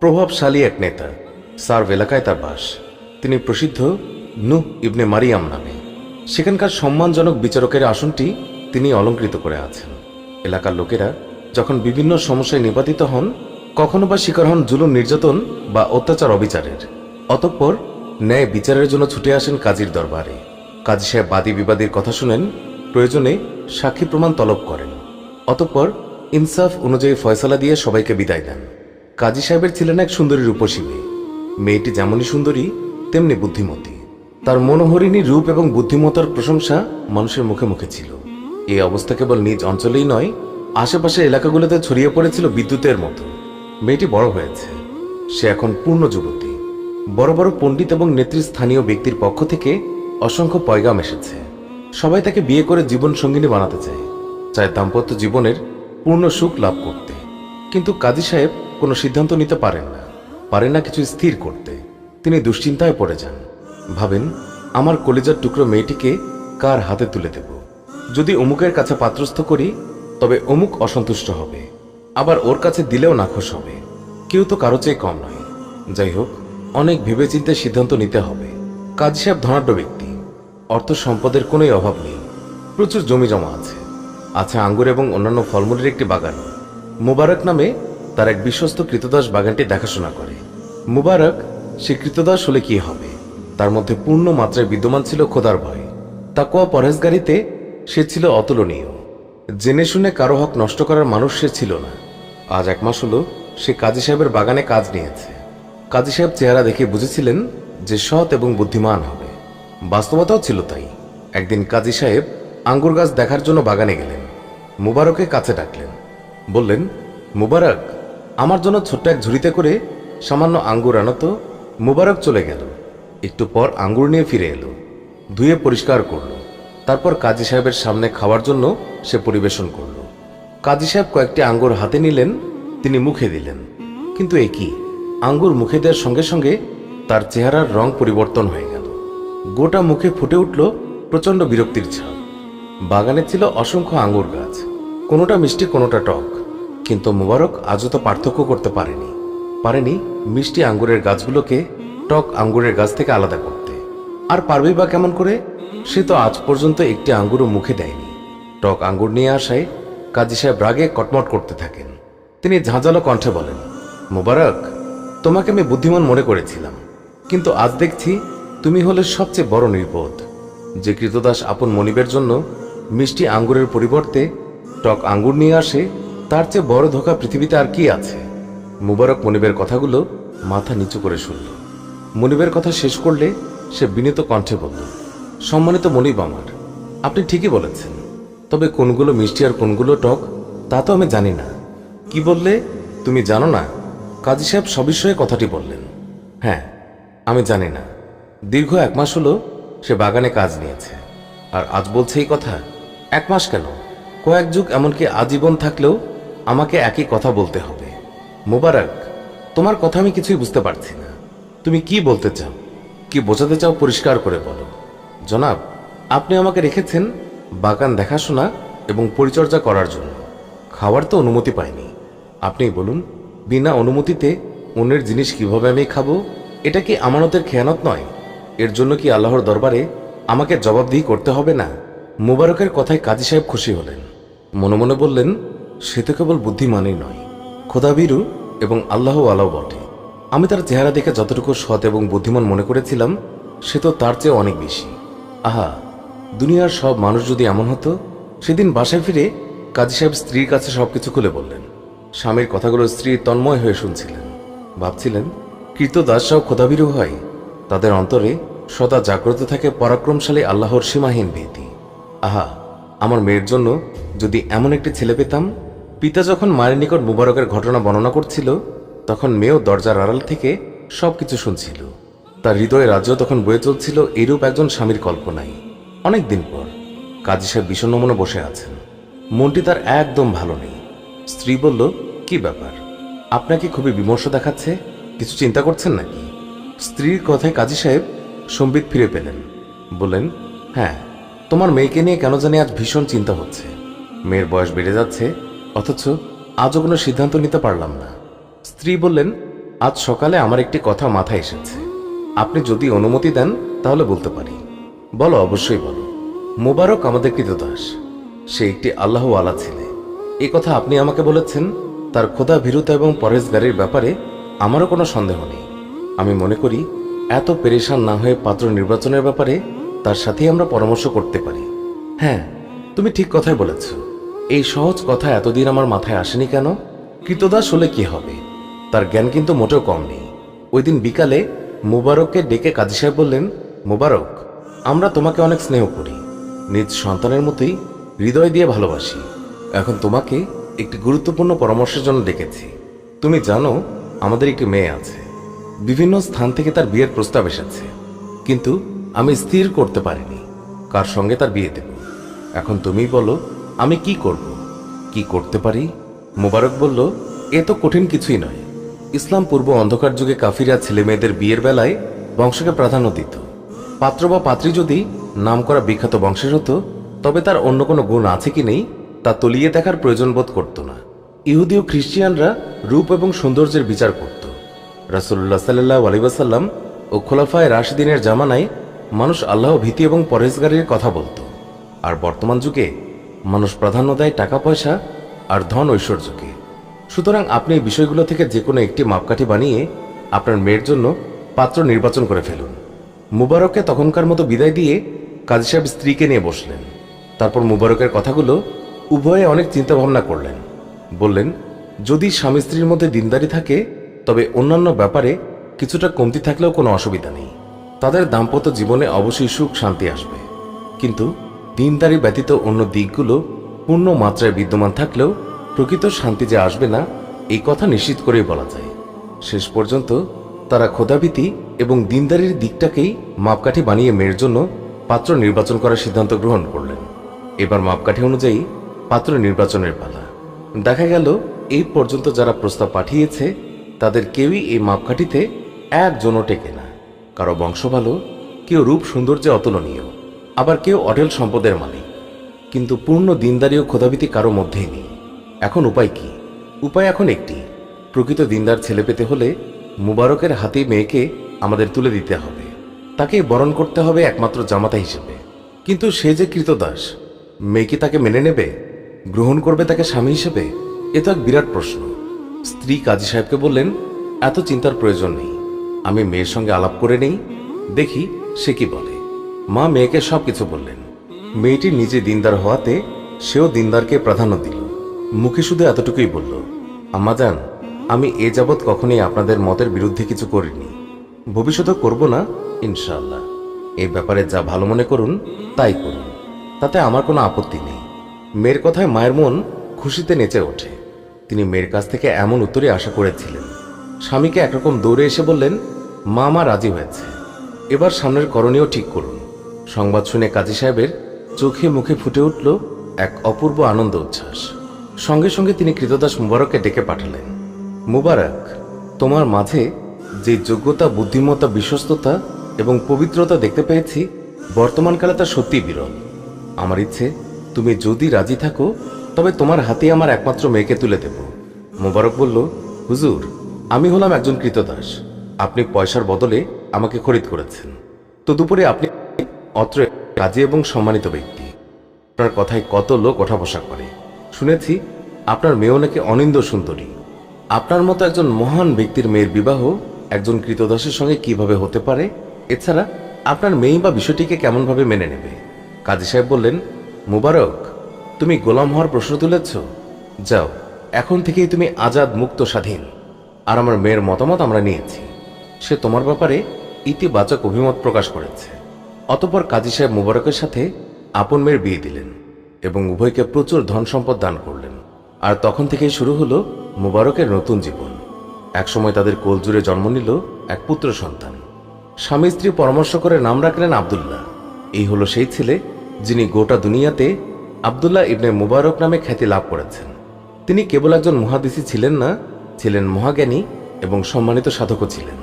প্রভাবশালী এক নেতা। সার্ভ এলাকায় তার বাস। তিনি প্রসিদ্ধ নূহ ইবনে মারিয়াম নামে। সেখানকার সম্মানজনক বিচারকের আসনটি তিনি অলঙ্কৃত করে আছেন। এলাকার লোকেরা যখন বিভিন্ন সমস্যায় নিপাতিত হন, কখনো বা শিকার হন জুলুম নির্যাতন বা অত্যাচার অবিচারের, অতঃপর ন্যায় বিচারের জন্য ছুটে আসেন কাজীর দরবারে। কাজী সাহেব বাদী বিবাদীর কথা শুনেন, প্রয়োজনে সাক্ষী প্রমাণ তলব করেন, অতঃপর ইনসাফ অনুযায়ী ফয়সালা দিয়ে সবাইকে বিদায় দেন। কাজী সাহেবের ছিলেন এক সুন্দরী রূপসী মেয়ে। মেয়েটি যেমনই সুন্দরী তেমনি বুদ্ধিমতী। তার মনোহরিণী রূপ এবং বুদ্ধিমত্তার প্রশংসা মানুষের মুখে মুখে ছিল। এই অবস্থা কেবল নিজ অঞ্চলেই নয়, আশেপাশের এলাকাগুলোতে ছড়িয়ে পড়েছিল বিদ্যুতের মতো। মেয়েটি বড় হয়েছে, সে এখন পূর্ণ যুবতী। বড় বড় পণ্ডিত এবং নেতৃস্থানীয় ব্যক্তির পক্ষ থেকে অসংখ্য পয়গাম এসেছে। সবাই তাকে বিয়ে করে জীবন সঙ্গিনী বানাতে চায়, চায় দাম্পত্য জীবনের পূর্ণ সুখ লাভ করতে। কিন্তু কাজী সাহেব কোনো সিদ্ধান্ত নিতে পারেন না কিছু স্থির করতে। তিনি দুশ্চিন্তায় পড়ে যান। ভাবেন, আমার কলিজার টুকরো মেয়েটিকে কার হাতে তুলে দেব? যদি অমুকের কাছে পাত্রস্থ করি তবে অমুক অসন্তুষ্ট হবে, আবার ওর কাছে দিলেও নাখোশ হবে। কেউ তো কারো চেয়ে কম নয়। যাই হোক, অনেক ভেবেচিন্তে সিদ্ধান্ত নিতে হবে। কাজী সাহেব ধনাঢ্য ব্যক্তি, অর্থ সম্পদের কোনোই অভাব নেই। প্রচুর জমি জমা আছে আঙ্গুর এবং অন্যান্য ফলমূলের একটি বাগান। মুবারক নামে তার এক বিশ্বস্ত কৃতদাস বাগানটি দেখাশোনা করে। মুবারক সে কৃতদাস হলে কি হবে, তার মধ্যে পূর্ণ মাত্রায় বিদ্যমান ছিল খোদার ভয়। তাকওয়া পরহেজগারিতে সে ছিল অতুলনীয়। জেনে শুনে কারো হক নষ্ট করার মানুষ সে ছিল না। আজ 1 মাস হলো সে কাজী সাহেবের বাগানে কাজ নিয়েছে। কাজী সাহেব চেহারা দেখে বুঝেছিলেন যে সৎ এবং বুদ্ধিমান হবে। বাস্তবতাও ছিল তাই। একদিন কাজী সাহেব আঙ্গুর গাছ দেখার জন্য বাগানে গেলেন। মুবারককে কাছে ডাকলেন, বললেন, মুবারক, আমার জন্য ছোট্ট এক ঝুড়িতে করে সামান্য আঙ্গুর আনো তো। মুবারক চলে গেল। একটু পর আঙ্গুর নিয়ে ফিরে এলো, ধুয়ে পরিষ্কার করলো। তারপর কাজী সাহেবের সামনে খাওয়ার জন্য সে পরিবেশন করল। কাজী সাহেব কয়েকটি আঙ্গুর হাতে নিলেন, তিনি মুখে দিলেন। কিন্তু এ কি, আঙ্গুর মুখে দেওয়ার সঙ্গে সঙ্গে তার চেহারার রং পরিবর্তন হয়ে গেল। গোটা মুখে ফুটে উঠল প্রচণ্ড বিরক্তির ছাপ। বাগানে ছিল অসংখ্য আঙ্গুর গাছ, কোনোটা মিষ্টি কোনোটা টক। কিন্তু মুবারক আজও তো পার্থক্য করতে পারেনি মিষ্টি আঙ্গুরের গাছগুলোকে টক আঙ্গুরের গাছ থেকে আলাদা করতে। আর পারবেই বা কেমন করে? সে তো আজ পর্যন্ত একটি আঙ্গুরও মুখে দেয়নি। টক আঙ্গুর নিয়ে আসায় কাজী সাহেব রাগে কটমট করতে থাকেন। তিনি ঝাঁঝালো কণ্ঠে বলেন, মুবারক, তোমাকে আমি বুদ্ধিমান মনে করেছিলাম, কিন্তু আজ দেখছি তুমি হলে সবচেয়ে বড় নির্বোধ। যে কৃতদাস আপন মনিবের জন্য মিষ্টি আঙ্গুরের পরিবর্তে টক আঙ্গুর নিয়ে আসে, তার চেয়ে বড় ধোঁকা পৃথিবীতে আর কি আছে? মুবারক মনিবের কথাগুলো মাথা নিচু করে শুনল। মনিবের কথা শেষ করলে সে বিনীত কণ্ঠে বলল, সম্মানিত মনিব আমার, আপনি ঠিকই বলেছেন, তবে কোনগুলো মিষ্টি আর কোনগুলো টক তা তো আমি জানি না। কি বললে? তুমি জানো না? কাজী সাহেব সবিষয়ে কথাটি বললেন। হ্যাঁ, আমি জানি না। দীর্ঘ 1 মাস হলো সে বাগানে কাজ নিয়েছে, আর আজ বলছে এই কথা। 1 মাস কেন, কয়েক যুগ, এমনকি আজীবন থাকলেও আমাকে একই কথা বলতে হবে। মুবারক, তোমার কথা আমি কিছুই বুঝতে পারছি না। তুমি কি বলতে চাও, কি বোঝাতে চাও, পরিষ্কার করে বলো। জনাব, আপনি আমাকে রেখেছেন বাগান দেখাশোনা এবং পরিচর্যা করার জন্য। খাওয়ার তো অনুমতি পাইনি। আপনিই বলুন, বিনা অনুমতিতে অন্যের জিনিস কিভাবে আমি খাবো? এটা কি আমানতের খেয়ানত নয়? এর জন্য কি আল্লাহর দরবারে আমাকে জবাবদিহি করতে হবে না? মুবারকের কথায় কাজী সাহেব খুশি হলেন। মনে মনে বললেন, সে তো কেবল বুদ্ধিমানই নয়, খোদাভীরু এবং আল্লাহ আলাও বটে। আমি তার চেহারা দেখে যতটুকু সৎ এবং বুদ্ধিমান মনে করেছিলাম, সে তো তার চেয়ে অনেক বেশি। আহা, দুনিয়ার সব মানুষ যদি এমন হতো। সেদিন বাসায় ফিরে কাজী সাহেব স্ত্রীর কাছে সবকিছু খুলে বললেন। স্বামীর কথাগুলো স্ত্রী তন্ময় হয়ে শুনছিলেন। ভাবছিলেন, কৃতদাসরাও খোদাভীরু হয়, তাদের অন্তরে সদা জাগ্রত থাকে পরাক্রমশালী আল্লাহর সীমাহীন ভীতি। আহা, আমার মেয়ের জন্য যদি এমন একটি ছেলে পেতাম। পিতা যখন মায়ের নিকট মুবারকের ঘটনা বর্ণনা করছিল, তখন মেয়েও দরজার আড়াল থেকে সবকিছু শুনছিল। তার হৃদয়ে রাজ্য তখন বয়ে চলছিল এইরূপ একজন স্বামীর কল্পনায়। অনেক দিন পর কাজী সাহেব বিষণ্ণ মনে বসে আছেন। মনটি তার একদম ভালো নেই। স্ত্রী বলল, কি ব্যাপার, আপনাকে খুবই বিমর্ষ দেখাচ্ছে, কিছু চিন্তা করছেন নাকি? স্ত্রীর কথায় কাজী সাহেব সম্বিত ফিরে পেলেন। বললেন, হ্যাঁ, তোমার মেয়েকে নিয়ে কেন জানি আজ ভীষণ চিন্তা হচ্ছে। মেয়ের বয়স বেড়ে যাচ্ছে, অথচ আজও কোনো সিদ্ধান্ত নিতে পারলাম না। স্ত্রী বললেন, আজ সকালে আমার একটি কথা মাথায় এসেছে, আপনি যদি অনুমতি দেন তাহলে বলতে পারি। বলো, অবশ্যই বলো। মুবারক আমাদের কৃতদাস, সে একটি আল্লাহ আলা ছেলে। এই কথা আপনি আমাকে বলেছেন। তার খোদা ভীরুতা এবং পরেশগারির ব্যাপারে আমারও কোনো সন্দেহ নেই। আমি মনে করি এত পেরেশান না হয়ে পাত্র নির্বাচনের ব্যাপারে তার সাথেই আমরা পরামর্শ করতে পারি। হ্যাঁ, তুমি ঠিক কথাই বলেছ। এই সহজ কথা এতদিন আমার মাথায় আসেনি কেন? কৃতদাস হলে কি হবে, তার জ্ঞান কিন্তু মোটেও কম নেই। ওই দিন বিকালে মুবারককে ডেকে কাজী সাহেব বললেন, মুবারক, আমরা তোমাকে অনেক স্নেহ করি, নিজ সন্তানের মতোই হৃদয় দিয়ে ভালোবাসি। এখন তোমাকে একটি গুরুত্বপূর্ণ পরামর্শের জন্য ডেকেছি। তুমি জানো আমাদের একটি মেয়ে আছে, বিভিন্ন স্থান থেকে তার বিয়ের প্রস্তাব এসেছে, কিন্তু আমি স্থির করতে পারিনি কার সঙ্গে তার বিয়ে দেব। এখন তুমি বলো আমি কি করব, কি করতে পারি? মুবারক বলল, এ তো কঠিন কিছুই নয়। ইসলাম পূর্ব অন্ধকার যুগে কাফিরা ছেলে মেয়েদের বিয়ের বেলায় বংশকে প্রাধান্য দিত। পাত্র বা পাত্রী যদি নামকরা বিখ্যাত বংশের হতো, তবে তার অন্য কোনো গুণ আছে কি নেই তা তলিয়ে দেখার প্রয়োজন বোধ করত না। ইহুদি ও খ্রিস্টিয়ানরা রূপ এবং সৌন্দর্যের বিচার করত। রাসূলুল্লাহ সাল্লাল্লাহু আলাইহি ওয়াসাল্লাম ও খোলাফায়ে রাশিদিনের জামানায় মানুষ আল্লাহ ভীতি এবং পরেশগারির কথা বলত। আর বর্তমান যুগে মানুষ প্রাধান্য দেয় টাকা পয়সা আর ধন ঐশ্বর্যকে। সুতরাং আপনি এই বিষয়গুলো থেকে যে কোনো একটি মাপকাঠি বানিয়ে আপনার মেয়ের জন্য পাত্র নির্বাচন করে ফেলুন। মুবারককে তখনকার মতো বিদায় দিয়ে কাজী সাহেব স্ত্রীকে নিয়ে বসলেন। তারপর মুবারকের কথাগুলো উভয়ে অনেক চিন্তা ভাবনা করলেন। বললেন, যদি স্বামী স্ত্রীর মধ্যে দিনদারি থাকে তবে অন্যান্য ব্যাপারে কিছুটা কমতি থাকলেও কোনো অসুবিধা নেই। তাদের দাম্পত্য জীবনে অবশ্যই সুখ শান্তি আসবে। কিন্তু দিনদারি ব্যতীত অন্য দিকগুলো পূর্ণ মাত্রায় বিদ্যমান থাকলেও প্রকৃত শান্তি যে আসবে না, এই কথা নিশ্চিত করেই বলা যায়। শেষ পর্যন্ত তারা খোদাভীতি এবং দিনদারির দিকটাকেই মাপকাঠি বানিয়ে মেয়ের জন্য পাত্র নির্বাচন করার সিদ্ধান্ত গ্রহণ করলেন। এবার মাপকাঠি অনুযায়ী পাত্র নির্বাচনের পালা। দেখা গেল এই পর্যন্ত যারা প্রস্তাব পাঠিয়েছে তাদের কেউই এই মাপকাঠিতে একজনও টেকে না। কারো বংশ ভালো, কেউ রূপ সৌন্দর্যে অতুলনীয়, আবার কেউ অঢেল সম্পদের মালিক, কিন্তু পূর্ণ দিনদারি ও খোদাভীতি কারো মধ্যেই নেই। এখন উপায় কি? উপায় এখন একটি, প্রকৃত দিনদার ছেলে পেতে হলে মুবারকের হাতে মেয়েকে আমাদের তুলে দিতে হবে। তাকে বরণ করতে হবে একমাত্র জামাতা হিসেবে। কিন্তু সে যে কৃতদাস, মেয়ে কি তাকে মেনে নেবে, গ্রহণ করবে তাকে স্বামী হিসেবে? এ তো এক বিরাট প্রশ্ন। স্ত্রী কাজী সাহেবকে বললেন, এত চিন্তার প্রয়োজন নেই, আমি মেয়ের সঙ্গে আলাপ করে নেই, দেখি সে কি বলে। মা মেয়েকে সবকিছু বললেন। মেয়েটি নিজে দিনদার হওয়াতে সেও দিনদারকে প্রাধান্য দিল। মুখে শুধু এতটুকুই বলল, আম্মাজান, আমি এ যাবৎ কখনোই আপনাদের মতের বিরুদ্ধে কিছু করিনি, ভবিষ্যতেও করব না ইনশাআল্লাহ। এই ব্যাপারে যা ভালো মনে করুন তাই করুন, তাতে আমার কোনো আপত্তি নেই। মেয়ের কথায় মায়ের মন খুশিতে নেচে ওঠে। তিনি মেয়ের কাছ থেকে এমন উত্তরই আশা করেছিলেন। স্বামীকে একরকম দৌড়ে এসে বললেন, মা মা রাজি হয়েছে, এবার সামনের করণীয় ঠিক করুন। সংবাদ শুনে কাজী সাহেবের চোখে মুখে ফুটে উঠল এক অপূর্ব আনন্দ উচ্ছ্বাস। সঙ্গে সঙ্গে তিনি কৃতদাস মুবারককে ডেকে পাঠালেন। মুবারক, তোমার মাঝে যে যোগ্যতা, বুদ্ধিমত্তা, বিশ্বস্ততা এবং পবিত্রতা দেখতে পেয়েছি, বর্তমানকালে তা সত্যিই বিরল। আমার ইচ্ছে তুমি যদি রাজি থাকো তবে তোমার হাতে আমার একমাত্র মেয়েকে তুলে দেব। মুবারক বলল, হুজুর, আমি হলাম একজন কৃতদাস, আপনি পয়সার বদলে আমাকে খরিদ করেছেন। তদুপরি আপনি অত্র কাজী এবং সম্মানিত ব্যক্তি, আপনার কথায় কত লোক ওঠা বসা করে। শুনেছি আপনার মেয়েও নাকি অনিন্দ সুন্দরী। আপনার মতো একজন মহান ব্যক্তির মেয়ের বিবাহ একজন কৃতদাসের সঙ্গে কিভাবে হতে পারে? এছাড়া আপনার মেয়ে বা বিষয়টিকে কেমনভাবে মেনে নেবে? কাজী সাহেব বললেন, মুবারক, তুমি গোলাম হওয়ার প্রশ্ন তুলেছ? যাও, এখন থেকেই তুমি আজাদ, মুক্ত, স্বাধীন। আর আমার মেয়ের মতামত আমরা নিয়েছি, সে তোমার ব্যাপারে ইতিবাচক অভিমত প্রকাশ করেছে। অতঃপর কাজী সাহেব মুবারকের সাথে আপন মেয়ের বিয়ে দিলেন এবং উভয়কে প্রচুর ধন সম্পদ দান করলেন। আর তখন থেকেই শুরু হলো মুবারকের নতুন জীবন। একসময় তাদের কোল জুড়ে জন্ম নিল এক পুত্র সন্তান। স্বামী স্ত্রী পরামর্শ করে নাম রাখলেন আব্দুল্লাহ। এই হলো সেই ছেলে যিনি গোটা দুনিয়াতে আব্দুল্লাহ ইবনে মুবারক নামে খ্যাতি লাভ করেছেন। তিনি কেবল একজন মুহাদ্দিসই ছিলেন না, ছিলেন মহাজ্ঞানী এবং সম্মানিত সাধকও ছিলেন।